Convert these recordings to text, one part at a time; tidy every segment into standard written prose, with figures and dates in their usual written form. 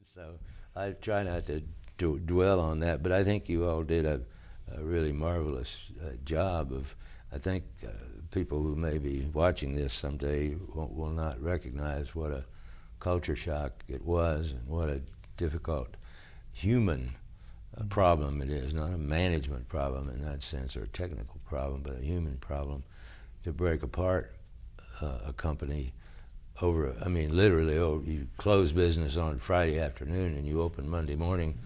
So I try not to dwell on that, but I think you all did a really marvelous job of. I think people who may be watching this someday will not recognize what a culture shock it was and what a difficult human problem it is, not a management problem in that sense or a technical problem, but a human problem to break apart a company over, I mean, literally, you close business on Friday afternoon and you open Monday morning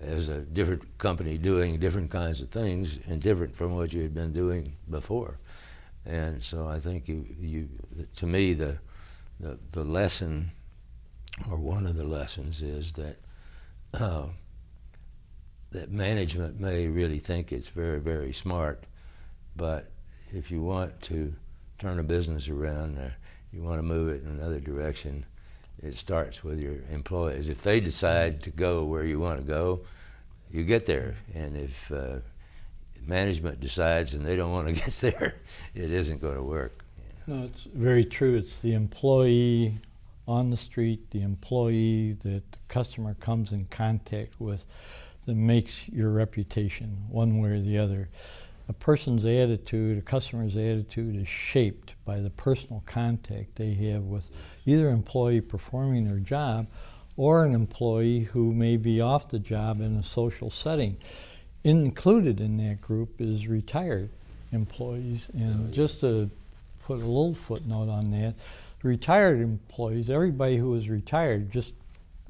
as a different company doing different kinds of things and different from what you had been doing before. And so I think to me, the lesson, or one of the lessons, is that that management may really think it's very, very smart, but if you want to turn a business around, you want to move it in another direction, it starts with your employees. If they decide to go where you want to go, you get there. And if management decides and they don't want to get there, it isn't going to work. No, it's very true. It's the employee on the street, the employee that the customer comes in contact with, that makes your reputation one way or the other. A person's attitude, a customer's attitude, is shaped by the personal contact they have with either an employee performing their job or an employee who may be off the job in a social setting. Included in that group is retired employees. And just to put a little footnote on that, retired employees, everybody who was retired just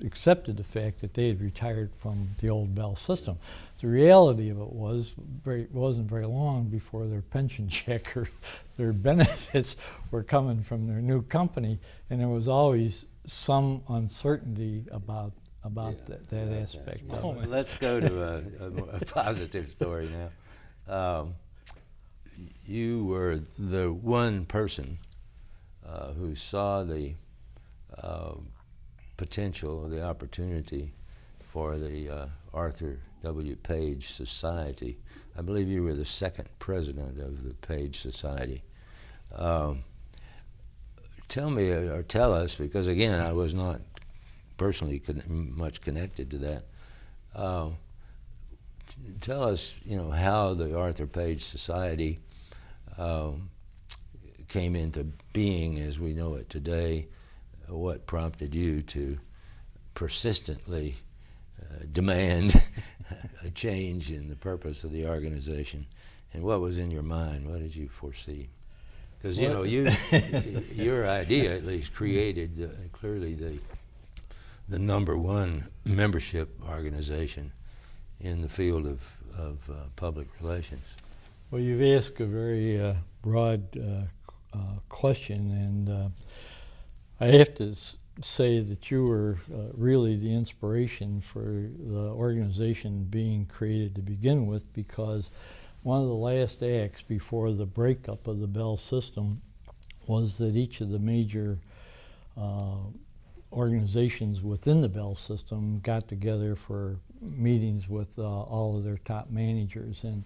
accepted the fact that they had retired from the old Bell system. The reality of it wasn't very long before their pension check or their benefits were coming from their new company, and there was always some uncertainty about that aspect of it. Let's go to a positive story now. You were the one person who saw the potential, the opportunity for the Arthur W. Page Society. I believe you were the second president of the Page Society. Tell me, or tell us, because again, I was not personally much connected to that. Tell us, how the Arthur Page Society came into being as we know it today. What prompted you to persistently demand a change in the purpose of the organization, and what was in your mind? What did you foresee? Because your idea at least created clearly the number one membership organization in the field of public relations. Well, you've asked a very broad question, and I have to say that you were really the inspiration for the organization being created to begin with, because one of the last acts before the breakup of the Bell system was that each of the major organizations within the Bell system got together for meetings with all of their top managers. And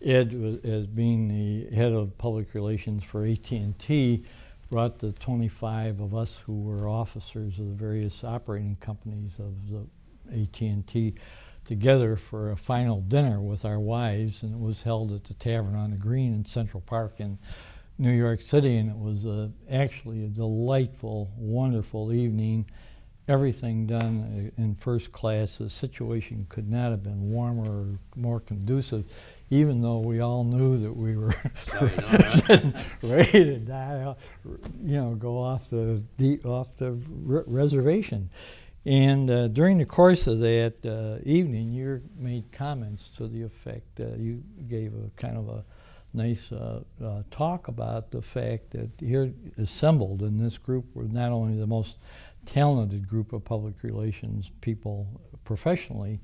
Ed, as being the head of public relations for AT&T, brought the 25 of us who were officers of the various operating companies of the AT&T together for a final dinner with our wives, and it was held at the Tavern on the Green in Central Park in New York City, and it was actually a delightful, wonderful evening. Everything done in first class. The situation could not have been warmer or more conducive, even though we all knew that we were ready to die, go off the reservation. And during the course of that evening, you made comments to the effect that you gave a kind of a nice talk about the fact that here assembled in this group were not only the most talented group of public relations people professionally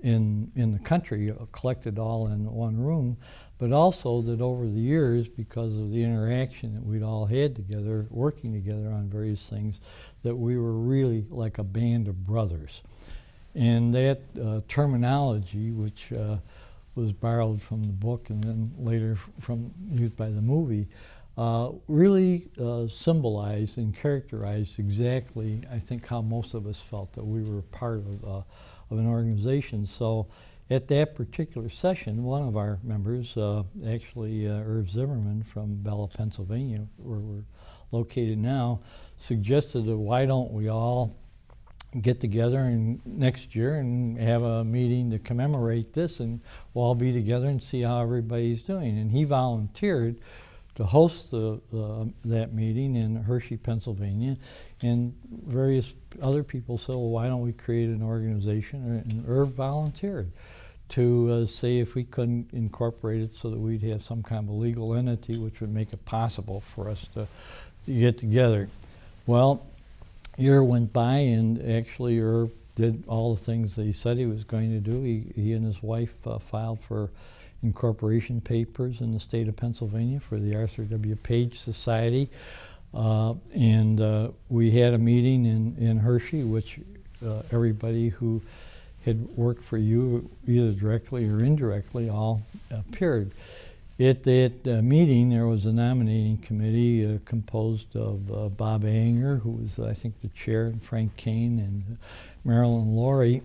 in the country, collected all in one room, but also that over the years, because of the interaction that we'd all had together, working together on various things, that we were really like a band of brothers. And that terminology, which was borrowed from the book and then later from used by the movie, really symbolized and characterized exactly, I think, how most of us felt that we were part of an organization. So at that particular session, one of our members, actually Irv Zimmerman from Bella, Pennsylvania, where we're located now, suggested that why don't we all get together next year and have a meeting to commemorate this, and we'll all be together and see how everybody's doing. And he volunteered to host that meeting in Hershey, Pennsylvania, and various other people said, well, why don't we create an organization? And Irv volunteered to say if we couldn't incorporate it so that we'd have some kind of a legal entity which would make it possible for us to get together. Well, a year went by, and actually Irv did all the things that he said he was going to do. He and his wife filed for incorporation papers in the state of Pennsylvania for the Arthur W. Page Society. And we had a meeting in Hershey, which everybody who had worked for you, either directly or indirectly, all appeared. At that meeting, there was a nominating committee composed of Bob Anger, who was, I think, the chair, and Frank Kane and Marilyn Laurie.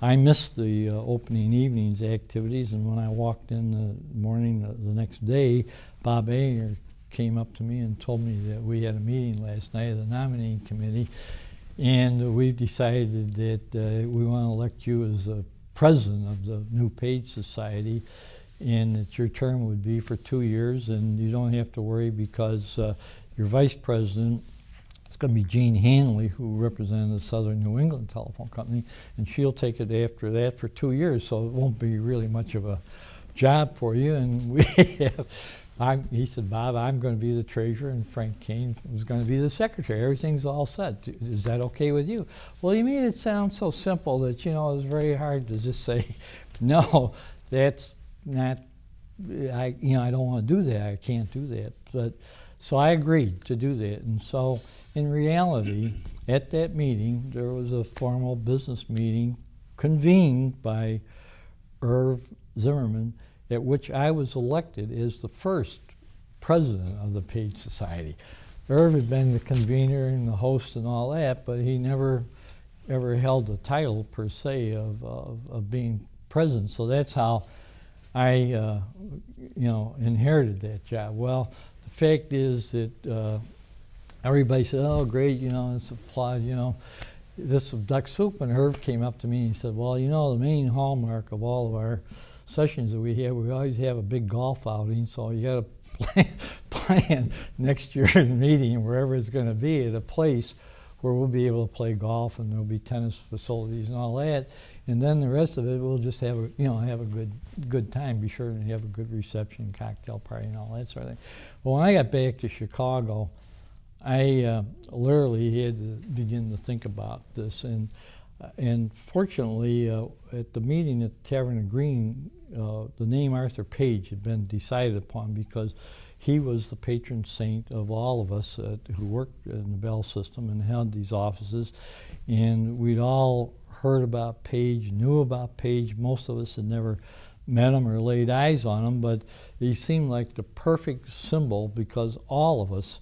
I missed the opening evening's activities, and when I walked in the morning the next day, Bob Anger came up to me and told me that we had a meeting last night of the nominating committee, and we've decided that we want to elect you as the president of the new Page Society, and that your term would be for 2 years, and you don't have to worry because your vice president is going to be Jean Hanley, who represented the Southern New England Telephone Company, and she'll take it after that for 2 years, so it won't be really much of a job for you. And we have, he said, Bob, I'm going to be the treasurer, and Frank Kane was going to be the secretary. Everything's all set. Is that okay with you? Well, you made it sound so simple that, it was very hard to just say, no, that's not, I don't want to do that. I can't do that. But so I agreed to do that. And so in reality, at that meeting, there was a formal business meeting convened by Irv Zimmerman, at which I was elected as the first president of the Page Society. Irv had been the convener and the host and all that, but he never ever held the title per se of being president. So that's how I, inherited that job. Well, the fact is that everybody said, "Oh, great! It's applaud. This is duck soup." And Irv came up to me and he said, "Well, the main hallmark of all of our sessions that we always have a big golf outing. So you got to plan next year's meeting, wherever it's going to be, at a place where we'll be able to play golf, and there'll be tennis facilities and all that. And then the rest of it, we'll just have a good time. Be sure to have a good reception, cocktail party, and all that sort of thing." Well, when I got back to Chicago, I literally had to begin to think about this. And fortunately, at the meeting at Tavern of Green, the name Arthur Page had been decided upon because he was the patron saint of all of us who worked in the Bell system and held these offices. And we'd all heard about Page, knew about Page. Most of us had never met him or laid eyes on him, but he seemed like the perfect symbol because all of us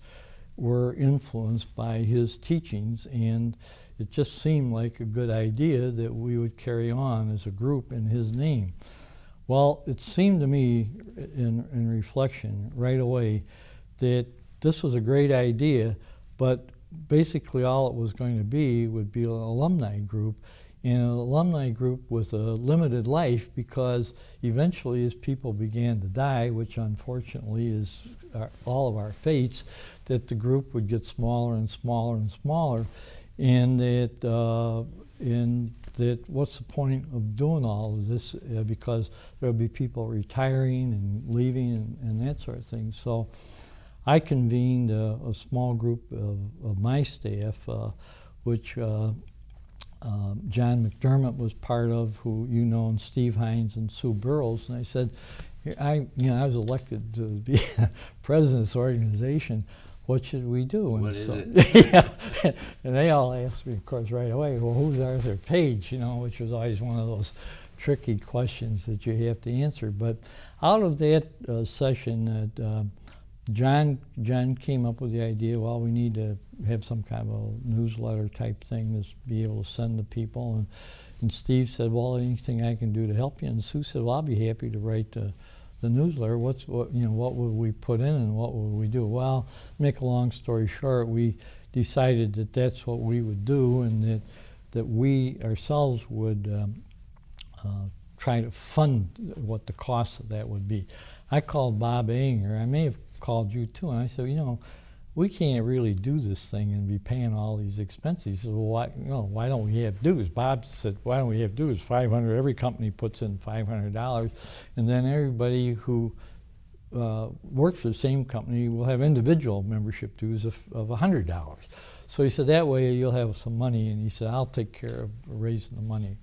were influenced by his teachings, and it just seemed like a good idea that we would carry on as a group in his name. Well, it seemed to me in reflection right away that this was a great idea, but basically all it was going to be would be an alumni group, and an alumni group with a limited life, because eventually as people began to die, which unfortunately is all of our fates, that the group would get smaller and smaller and smaller, and that what's the point of doing all of this, because there would be people retiring and leaving and that sort of thing. So I convened a small group of my staff, which John McDermott was part of, who and Steve Hines and Sue Burrows, and I said, I was elected to be president of this organization. What should we do? And what is it? Yeah, and they all asked me, of course, right away, well, who's Arthur Page? Which was always one of those tricky questions that you have to answer. But out of that session, John came up with the idea, well, we need to have some kind of a newsletter type thing to be able to send to people. And Steve said, well, anything I can do to help you? And Sue said, well, I'll be happy to write the newsletter. What would we put in and what would we do? Well, make a long story short, we decided that that's what we would do, and that we ourselves would try to fund what the cost of that would be. I called Bob Anger. I may have called you too, and I said, we can't really do this thing and be paying all these expenses. He said, well, why don't we have dues? Bob said, why don't we have dues? $500. Every company puts in $500, and then everybody who works for the same company will have individual membership dues of $100. So he said, that way you'll have some money, and he said, I'll take care of raising the money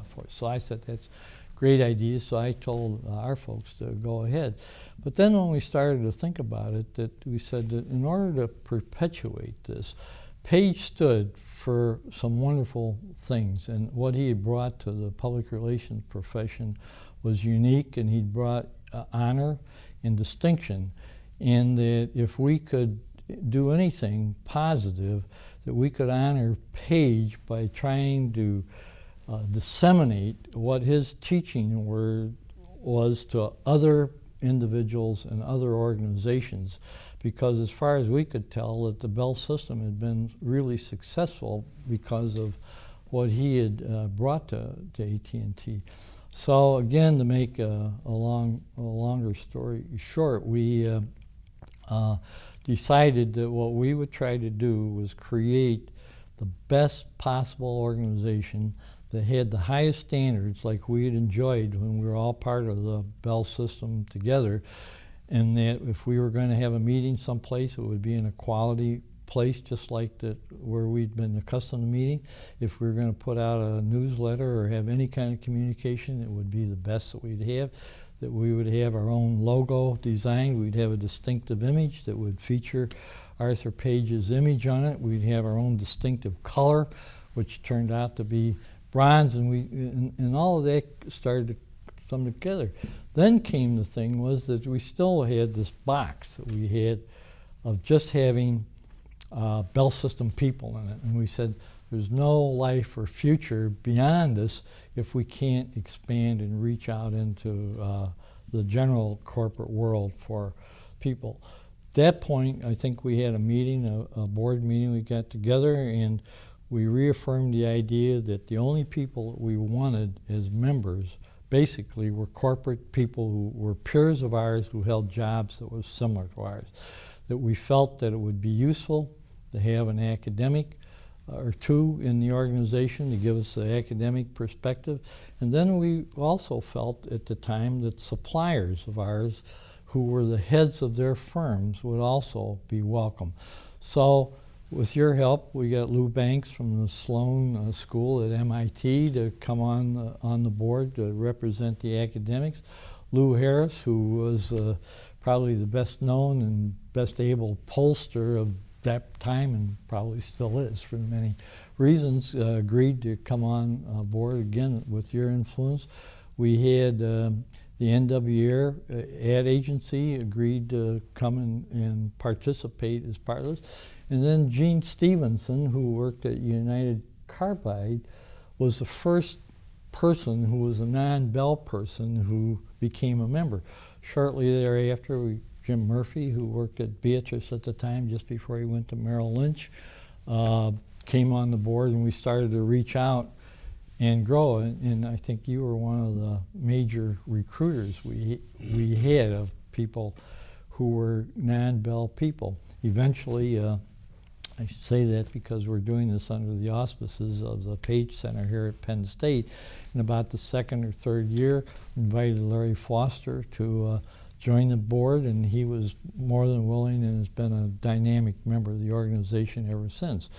for it. So I said, that's a great idea, so I told our folks to go ahead. But then when we started to think about it, that we said that in order to perpetuate this, Page stood for some wonderful things, and what he had brought to the public relations profession was unique, and he brought honor and distinction, and that if we could do anything positive, that we could honor Page by trying to disseminate what his teaching was to other individuals and other organizations, because as far as we could tell, that the Bell system had been really successful because of what he had brought to AT&T. So again, to make a longer story short, we decided that what we would try to do was create the best possible organization that had the highest standards like we had enjoyed when we were all part of the Bell system together, and that if we were going to have a meeting someplace, it would be in a quality place just like that where we'd been accustomed to meeting. If we were going to put out a newsletter or have any kind of communication, it would be the best that we'd have, that we would have our own logo designed, we'd have a distinctive image that would feature Arthur Page's image on it, we'd have our own distinctive color, which turned out to be bronze, and all of that started to come together. Then came the thing was that we still had this box that we had of just having Bell System people in it, and we said there's no life or future beyond this if we can't expand and reach out into the general corporate world for people. At that point, I think we had a meeting, a board meeting. We got together and we reaffirmed the idea that the only people that we wanted as members basically were corporate people who were peers of ours who held jobs that were similar to ours. That we felt that it would be useful to have an academic or two in the organization to give us the academic perspective. And then we also felt at the time that suppliers of ours who were the heads of their firms would also be welcome. So with your help, we got Lou Banks from the Sloan School at MIT to come on the board to represent the academics. Lou Harris, who was probably the best known and best able pollster of that time and probably still is for many reasons, agreed to come on board again with your influence. We had the NWR ad agency agreed to come and participate as part of this. And then Gene Stevenson, who worked at United Carbide, was the first person who was a non-Bell person who became a member. Shortly thereafter, Jim Murphy, who worked at Beatrice at the time, just before he went to Merrill Lynch, came on the board, and we started to reach out and grow. And I think you were one of the major recruiters we had of people who were non-Bell people. Eventually, I say that because we're doing this under the auspices of the Page Center here at Penn State. In about the second or third year, invited Larry Foster to join the board, and he was more than willing and has been a dynamic member of the organization ever since.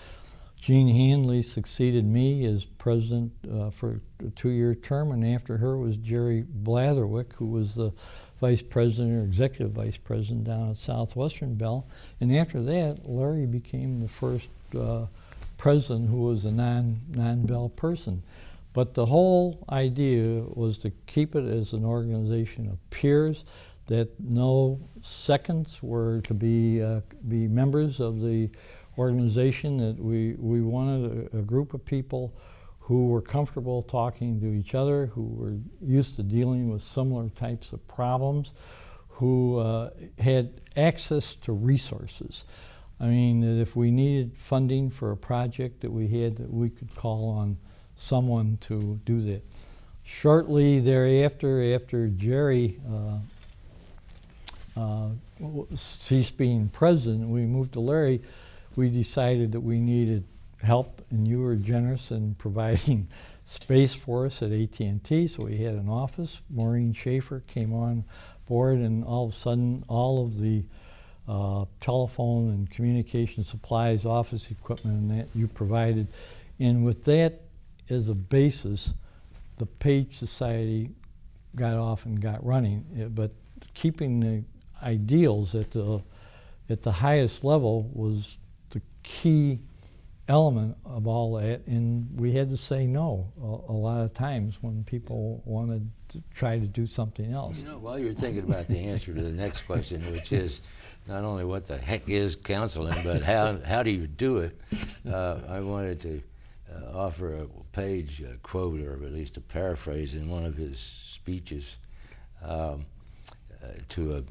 Jean Hanley succeeded me as president for a 2-year term, and after her was Jerry Blatherwick, who was the vice president or executive vice president down at Southwestern Bell. And after that, Larry became the first president who was a non-Bell person. But the whole idea was to keep it as an organization of peers, that no seconds were to be members of the organization, that we wanted a group of people who were comfortable talking to each other, who were used to dealing with similar types of problems, who had access to resources. I mean, that if we needed funding for a project that we could call on someone to do that. Shortly thereafter, after Jerry ceased being president, we moved to Larry. We decided that we needed help, and you were generous in providing space for us at AT&T, so we had an office. Maureen Schaefer came on board, and all of a sudden, all of the telephone and communication supplies, office equipment, and that you provided. And with that as a basis, the Page Society got off and got running. But keeping the ideals at the highest level was the key element of all that, and we had to say no a lot of times when people wanted to try to do something else. You know, while you're thinking about the answer to the next question, which is not only what the heck is counseling, but how do you do it, I wanted to offer a Page quote, or at least a paraphrase in one of his speeches to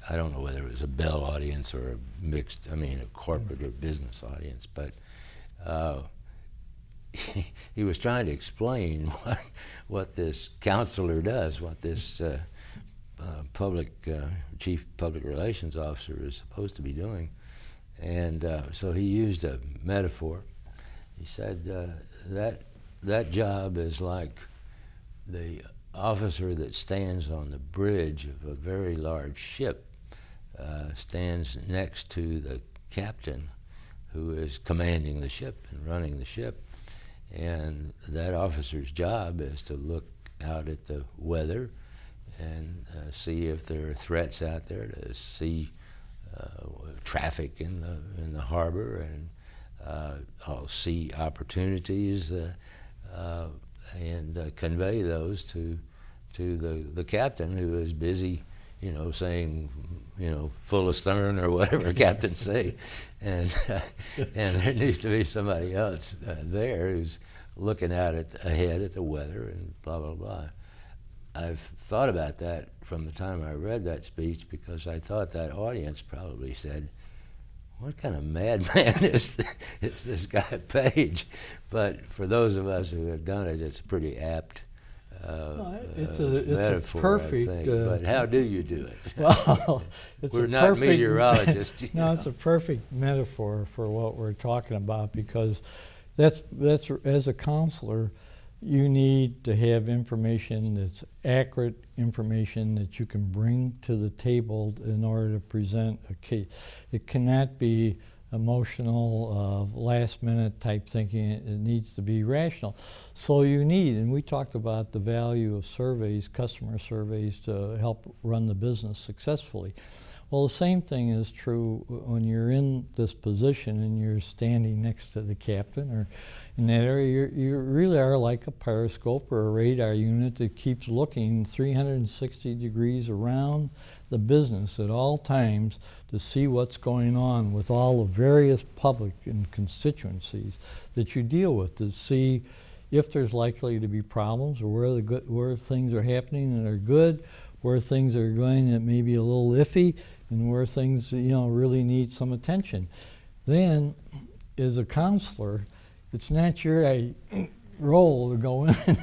I don't know whether it was a Bell audience or a mixed, a corporate or business audience, but he was trying to explain what this counselor does, what this chief public relations officer is supposed to be doing. And so he used a metaphor. He said that job is like the officer that stands on the bridge of a very large ship, stands next to the captain who is commanding the ship and running the ship. And that officer's job is to look out at the weather and see if there are threats out there, to see traffic in the harbor, and I'll see opportunities and convey those to the captain, who is busy, saying, full astern or whatever captains say, and there needs to be somebody else there who's looking out ahead at the weather and blah blah blah. I've thought about that from the time I read that speech, because I thought that audience probably said, what kind of madman is this guy Page? But for those of us who have done it, it's a pretty apt it's metaphor, a perfect. I think. But how do you do it? Well, We're not meteorologists. No, it's a perfect metaphor for what we're talking about, because that's as a counselor, you need to have information that's accurate, information that you can bring to the table in order to present a case. It cannot be emotional, last-minute type thinking. It needs to be rational. So you need, and we talked about the value of surveys, customer surveys, to help run the business successfully. Well, the same thing is true when you're in this position and you're standing next to the captain or in that area. You really are like a periscope or a radar unit that keeps looking 360 degrees around the business at all times to see what's going on with all the various public and constituencies that you deal with, to see if there's likely to be problems, or where things are happening that are good, where things are going that may be a little iffy, and where things really need some attention. Then, as a counselor, it's not your role to go in and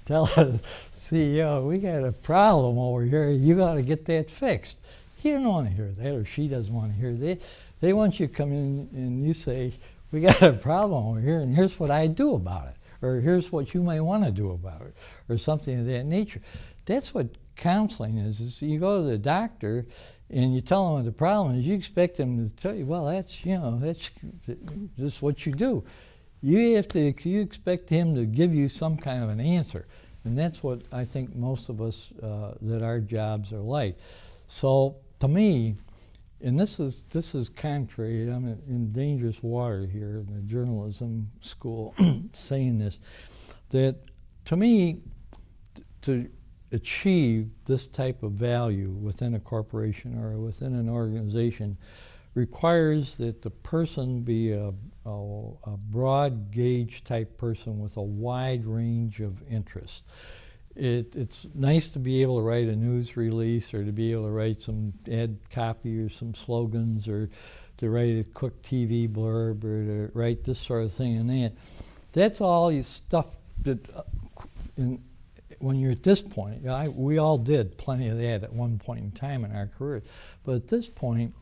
tell the CEO, we got a problem over here, you got to get that fixed. He doesn't want to hear that, or she doesn't want to hear that. They want you to come in and you say, we got a problem over here, and here's what I do about it, or here's what you may want to do about it, or something of that nature. That's what counseling is you go to the doctor and you tell them what the problem is. You expect them to tell you, well, that's just what you do. You expect him to give you some kind of an answer, and that's what I think most of us that our jobs are like. So to me, and this is contrary, I'm in dangerous water here in the journalism school saying this, that to me, to achieve this type of value within a corporation or within an organization requires that the person be a broad gauge type person with a wide range of interests. It's nice to be able to write a news release or to be able to write some ad copy or some slogans or to write a quick TV blurb or to write this sort of thing and that. That's all stuff that when you're at this point, we all did plenty of that at one point in time in our career. But at this point,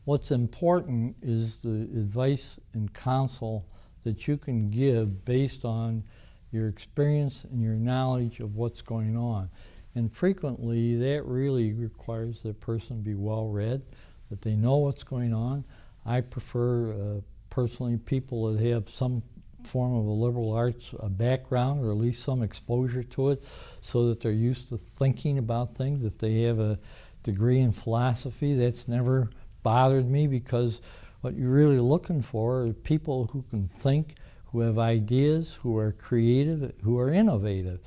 what's important is the advice and counsel that you can give based on your experience and your knowledge of what's going on. And frequently, that really requires the person be well read, that they know what's going on. I prefer, personally, people that have some form of a liberal arts background or at least some exposure to it so that they're used to thinking about things. If they have a degree in philosophy, that's never bothered me, because what you're really looking for are people who can think, who have ideas, who are creative, who are innovative.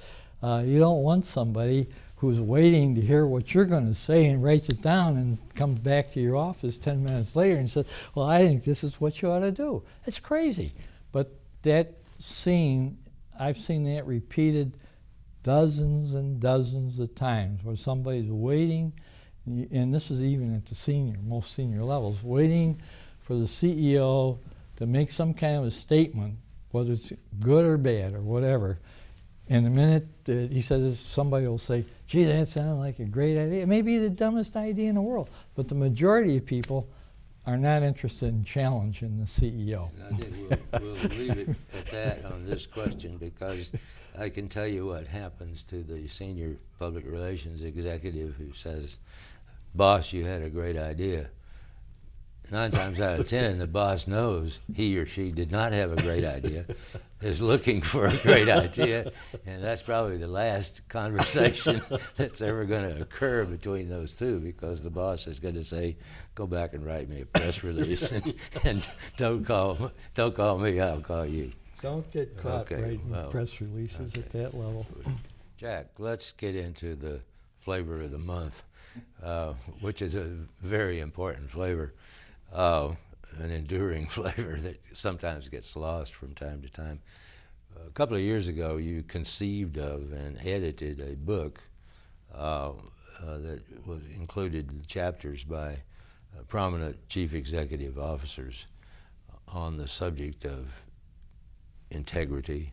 You don't want somebody who's waiting to hear what you're going to say and writes it down and comes back to your office 10 minutes later and says, well, I think this is what you ought to do. That's crazy. But that scene, I've seen that repeated dozens and dozens of times where somebody's waiting, and this is even at the most senior levels, waiting for the CEO to make some kind of a statement, whether it's good or bad or whatever. And the minute that he says, somebody will say, gee, that sounds like a great idea. It may be the dumbest idea in the world, but the majority of people are not interested in challenging the CEO. And I think we'll leave it at that on this question, because I can tell you what happens to the senior public relations executive who says, boss, you had a great idea. 9 times out of 10, the boss knows he or she did not have a great idea, is looking for a great idea, and that's probably the last conversation that's ever going to occur between those two, because the boss is going to say, go back and write me a press release, and don't call me, I'll call you. Don't get caught writing press releases at that level. Jack, let's get into the flavor of the month, which is a very important flavor. An enduring flavor that sometimes gets lost from time to time. A couple of years ago, you conceived of and edited a book that included chapters by prominent chief executive officers on the subject of integrity,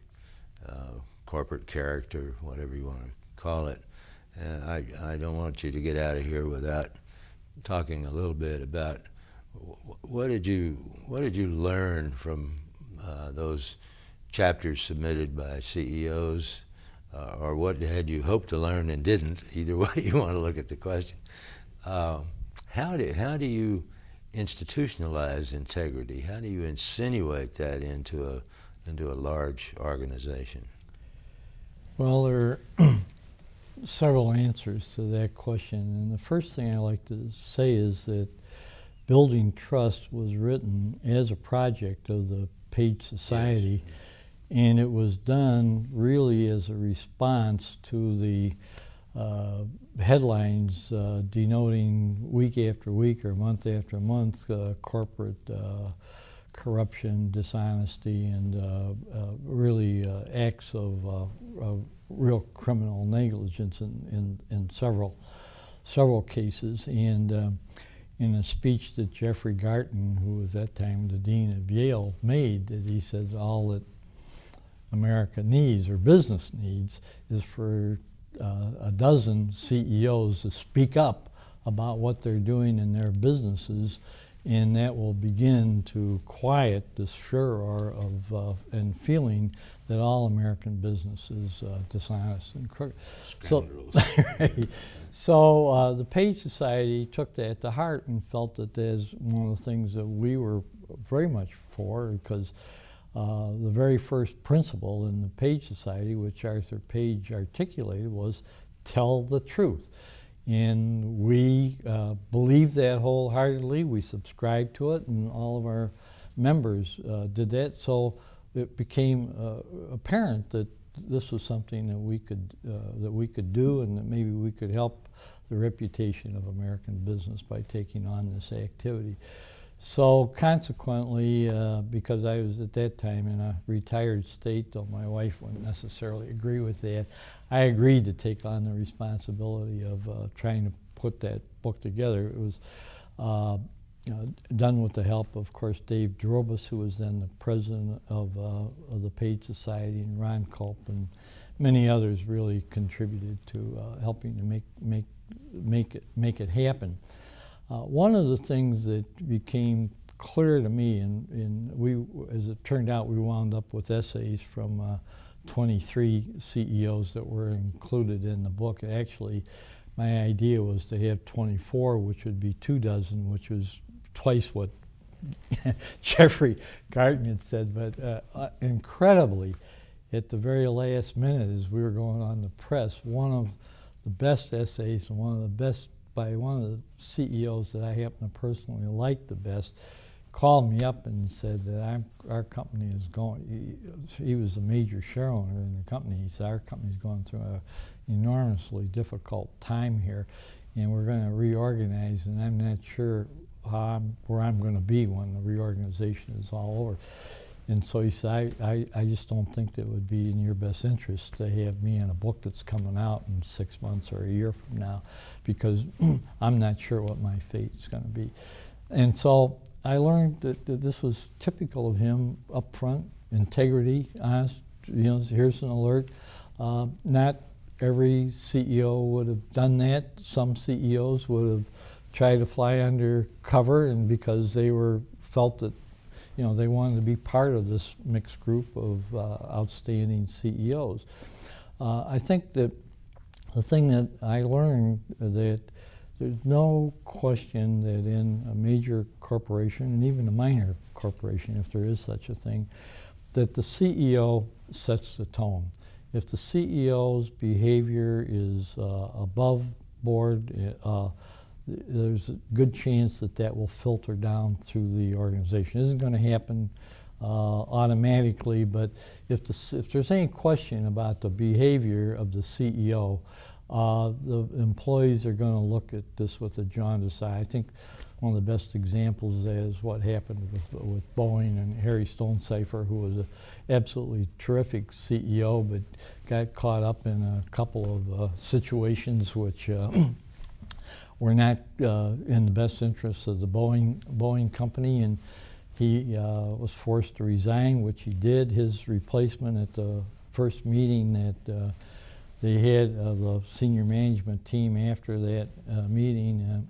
corporate character, whatever you want to call it. And I don't want you to get out of here without talking a little bit about what did you learn from those chapters submitted by CEOs, or what had you hoped to learn and didn't? Either way you want to look at the question. How do you institutionalize integrity? How do you insinuate that into a large organization? Well, there are several answers to that question, and the first thing I like to say is that Building Trust was written as a project of the Page Society, yes. And it was done really as a response to the headlines denoting week after week or month after month corporate corruption, dishonesty, and really acts of real criminal negligence in several cases. And in a speech that Jeffrey Garten, who was at that time the dean of Yale, made, that he said all that America needs, or business needs, is for a dozen CEOs to speak up about what they're doing in their businesses, and that will begin to quiet this furor of and feeling that all American business is dishonest and crooked. So the Page Society took that to heart and felt that there's one of the things that we were very much for, because the very first principle in the Page Society, which Arthur Page articulated, was tell the truth. And we believed that wholeheartedly. We subscribed to it, and all of our members did that. So it became apparent that this was something that we could do, and that maybe we could help the reputation of American business by taking on this activity. So consequently, because I was at that time in a retired state, though my wife wouldn't necessarily agree with that, I agreed to take on the responsibility of trying to put that book together. It was done with the help, of course, Dave Drobus, who was then the president of the Page Society, and Ron Culp, and many others really contributed to helping to make it happen. One of the things that became clear to me, and we, as it turned out, we wound up with essays from 23 CEOs that were included in the book. Actually, my idea was to have 24, which would be 24, which was twice what Jeffrey Garten had said. But incredibly, at the very last minute, as we were going on the press, one of the best essays and one of the best by one of the CEOs that I happen to personally like the best called me up and said that our company is going, he was a major shareholder in the company, he said our company's going through an enormously difficult time here, and we're going to reorganize, and I'm not sure where I'm going to be when the reorganization is all over. And so he said, I just don't think that it would be in your best interest to have me in a book that's coming out in 6 months or a year from now, because I'm not sure what my fate's going to be. And so I learned that this was typical of him, upfront, integrity, honest, here's an alert. Not every CEO would have done that. Some CEOs would have tried to fly under cover, and because they felt that they wanted to be part of this mixed group of outstanding CEOs. I think that the thing that I learned that there's no question that in a major corporation, and even a minor corporation, if there is such a thing, that the CEO sets the tone. If the CEO's behavior is above board, there's a good chance that will filter down through the organization. It isn't going to happen automatically, but if there's any question about the behavior of the CEO, the employees are going to look at this with a jaundiced eye. I think one of the best examples is what happened with Boeing and Harry Stonecipher, who was an absolutely terrific CEO, but got caught up in a couple of situations which were not in the best interests of the Boeing company, and he was forced to resign, which he did. His replacement at the first meeting that they had of the senior management team after that meeting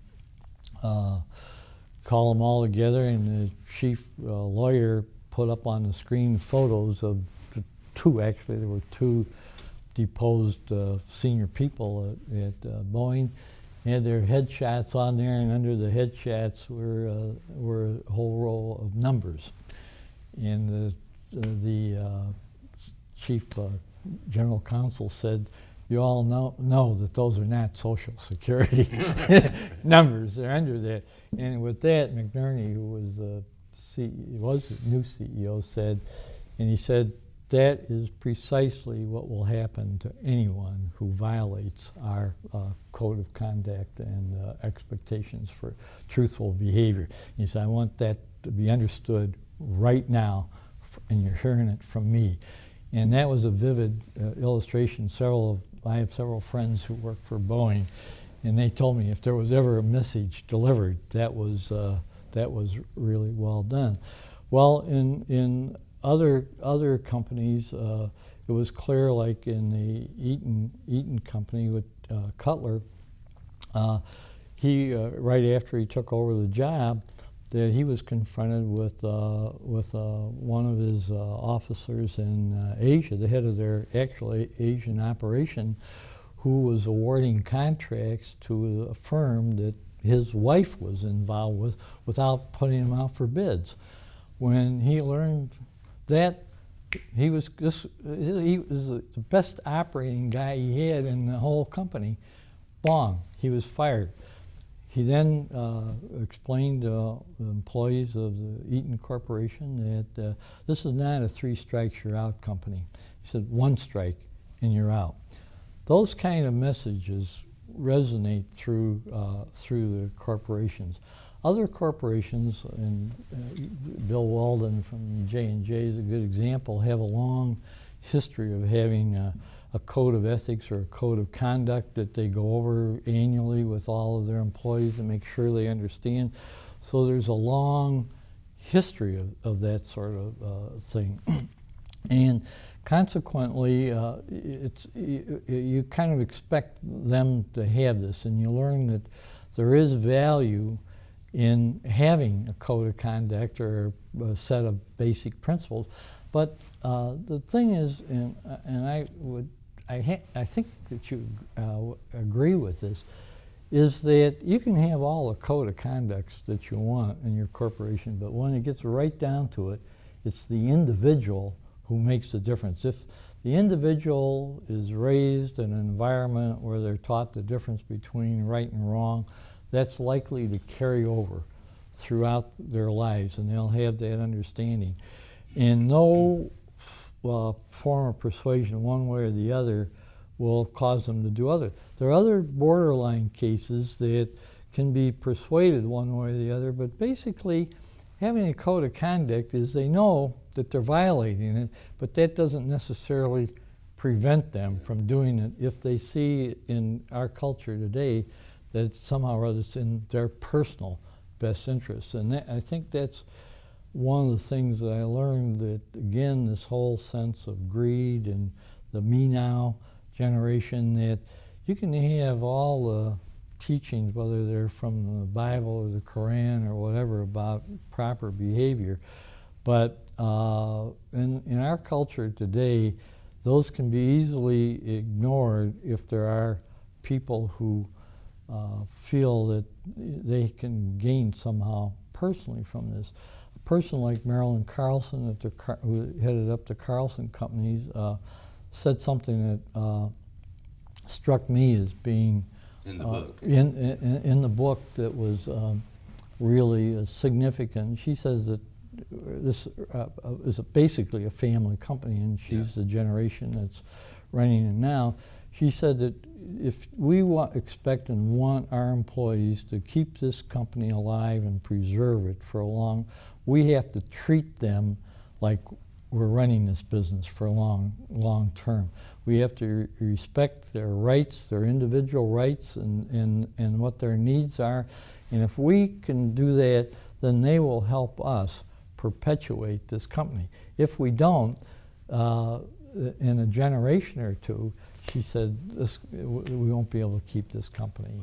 called them all together, and the chief lawyer put up on the screen photos of there were two deposed senior people at Boeing. They had their headshots on there, and under the headshots were a whole row of numbers. And the chief general counsel said, "You all know that those are not Social Security numbers. They're under that." And with that, McNerney, who was the new CEO, said, that is precisely what will happen to anyone who violates our code of conduct and expectations for truthful behavior. He said, I want that to be understood right now, and you're hearing it from me. And that was a vivid illustration. I have several friends who work for Boeing, and they told me if there was ever a message delivered, that was really well done. Well, in other companies, it was clear, like in the Eaton company with Cutler, he right after he took over the job, that he was confronted with one of his officers in Asia, the head of their actual Asian operation, who was awarding contracts to a firm that his wife was involved with without putting them out for bids. When he learned that, he was the best operating guy he had in the whole company. Bong, he was fired. He then explained to the employees of the Eaton Corporation that this is not a three strikes you're out company. He said, one strike and you're out. Those kind of messages resonate through the corporations. Other corporations, and Bill Walden from J&J is a good example, have a long history of having a code of ethics or a code of conduct that they go over annually with all of their employees to make sure they understand. So there's a long history of that sort of thing. And consequently, you kind of expect them to have this, and you learn that there is value in having a code of conduct or a set of basic principles. But the thing is, and I think that you agree with this, is that you can have all the code of conducts that you want in your corporation, but when it gets right down to it, it's the individual who makes the difference. If the individual is raised in an environment where they're taught the difference between right and wrong, that's likely to carry over throughout their lives, and they'll have that understanding. And no form of persuasion, one way or the other, will cause them to do other. There are other borderline cases that can be persuaded one way or the other, but basically having a code of conduct is they know that they're violating it, but that doesn't necessarily prevent them from doing it if they see in our culture today that somehow or other it's in their personal best interests. And I think that's one of the things that I learned, that again, this whole sense of greed and the me now generation, that you can have all the teachings, whether they're from the Bible or the Koran or whatever, about proper behavior, but in our culture today, those can be easily ignored if there are people who feel that they can gain somehow personally from this. A person like Marilyn Carlson, who headed up the Carlson companies, said something that struck me as being in the book. In the book that was really significant. She says that this is basically a family company, and she's the generation that's running it now. She said that if we expect and want our employees to keep this company alive and preserve it for a long, we have to treat them like we're running this business for long term. We have to respect their rights, their individual rights, and what their needs are. And if we can do that, then they will help us perpetuate this company. If we don't, in a generation or two, she said, we won't be able to keep this company